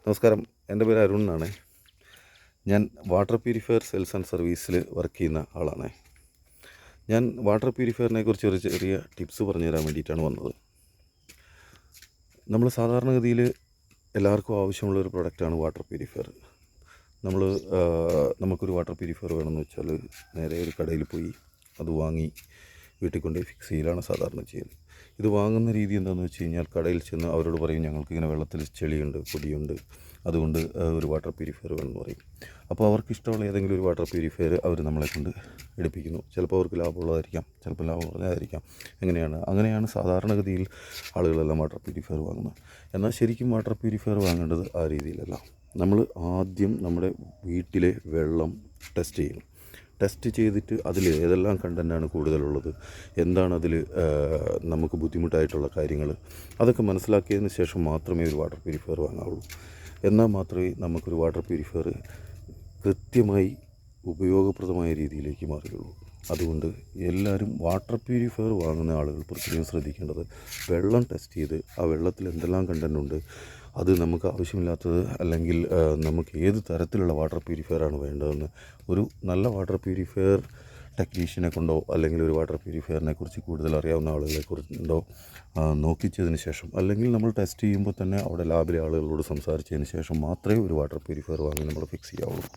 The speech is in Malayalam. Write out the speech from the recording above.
നമസ്കാരം, എൻ്റെ പേര് അരുൺ എന്നാണ്. ഞാൻ വാട്ടർ പ്യൂരിഫയർ സെയിൽസ് ആൻഡ് സർവീസിൽ വർക്ക് ചെയ്യുന്ന ആളാണ്. ഞാൻ വാട്ടർ പ്യൂരിഫയറിനെ കുറിച്ച് ഒരു ചെറിയ ടിപ്സ് പറഞ്ഞു തരാൻ വേണ്ടിയിട്ടാണ് വന്നത്. നമ്മൾ സാധാരണഗതിയിൽ എല്ലാവർക്കും ആവശ്യമുള്ള ഒരു പ്രൊഡക്റ്റാണ് വാട്ടർ പ്യൂരിഫയർ. നമുക്കൊരു വാട്ടർ പ്യൂരിഫയർ വേണമെന്ന് വെച്ചാൽ നേരെ ഒരു കടയിൽ പോയി അത് വാങ്ങി വീട്ടിൽ കൊണ്ട് ഫിക്സ് ചെയ്യലാണ് സാധാരണ ചെയ്യൽ. ഇത് വാങ്ങുന്ന രീതി എന്താണെന്ന് വെച്ച് കഴിഞ്ഞാൽ, കടയിൽ ചെന്ന് അവരോട് പറയും, ഞങ്ങൾക്കിങ്ങനെ വെള്ളത്തിൽ ചെളിയുണ്ട്, പൊടിയുണ്ട്, അതുകൊണ്ട് ഒരു വാട്ടർ പ്യൂരിഫയർ വേണമെന്ന് പറയും. അപ്പോൾ അവർക്ക് ഇഷ്ടമുള്ള ഏതെങ്കിലും ഒരു വാട്ടർ പ്യൂരിഫയർ അവർ നമ്മളെ കൊണ്ട് എടുപ്പിക്കുന്നു. ചിലപ്പോൾ അവർക്ക് ലാഭമുള്ളതായിരിക്കാം, ചിലപ്പോൾ ലാഭം കുറഞ്ഞതായിരിക്കാം. അങ്ങനെയാണ് സാധാരണഗതിയിൽ ആളുകളെല്ലാം വാട്ടർ പ്യൂരിഫയർ വാങ്ങുന്നത്. എന്നാൽ ശരിക്കും വാട്ടർ പ്യൂരിഫയർ വാങ്ങേണ്ടത് ആ രീതിയിലല്ല. നമ്മൾ ആദ്യം നമ്മുടെ വീട്ടിലെ വെള്ളം ടെസ്റ്റ് ചെയ്തിട്ട് അതിൽ ഏതെല്ലാം കണ്ടൻ്റാണ് കൂടുതലുള്ളത്, എന്താണ് അതിൽ നമുക്ക് ബുദ്ധിമുട്ടായിട്ടുള്ള കാര്യങ്ങൾ, അതൊക്കെ മനസ്സിലാക്കിയതിന് ശേഷം മാത്രമേ ഒരു വാട്ടർ പ്യൂരിഫയർ വാങ്ങാവുള്ളൂ. എന്നാൽ മാത്രമേ നമുക്കൊരു വാട്ടർ പ്യൂരിഫയർ കൃത്യമായി ഉപയോഗപ്രദമായ രീതിയിലേക്ക് മാറുകയുള്ളൂ. അതുകൊണ്ട് എല്ലാവരും വാട്ടർ പ്യൂരിഫയർ വാങ്ങുന്ന ആളുകൾ പ്രത്യേകം ശ്രദ്ധിക്കേണ്ടത്, വെള്ളം ടെസ്റ്റ് ചെയ്ത് ആ വെള്ളത്തിൽ എന്തെല്ലാം കണ്ടൻ്റുണ്ട്, അത് നമുക്ക് ആവശ്യമില്ലാത്തത് അല്ലെങ്കിൽ നമുക്ക് ഏത് തരത്തിലുള്ള വാട്ടർ പ്യൂരിഫയറാണ് വേണ്ടതെന്ന് ഒരു നല്ല വാട്ടർ പ്യൂരിഫയർ ടെക്നീഷ്യനെ കൊണ്ടോ അല്ലെങ്കിൽ ഒരു വാട്ടർ പ്യൂരിഫയറിനെ കുറിച്ച് കൂടുതൽ അറിയാവുന്ന ആളുകളെ കുറിച്ചോ നോക്കിച്ചതിന് ശേഷം, അല്ലെങ്കിൽ നമ്മൾ ടെസ്റ്റ് ചെയ്യുമ്പോൾ തന്നെ അവിടെ ലാബിലെ ആളുകളോട് സംസാരിച്ചതിന് ശേഷം മാത്രമേ ഒരു വാട്ടർ പ്യൂരിഫയർ വാങ്ങി നമ്മൾ ഫിക്സ് ചെയ്യാവുള്ളൂ.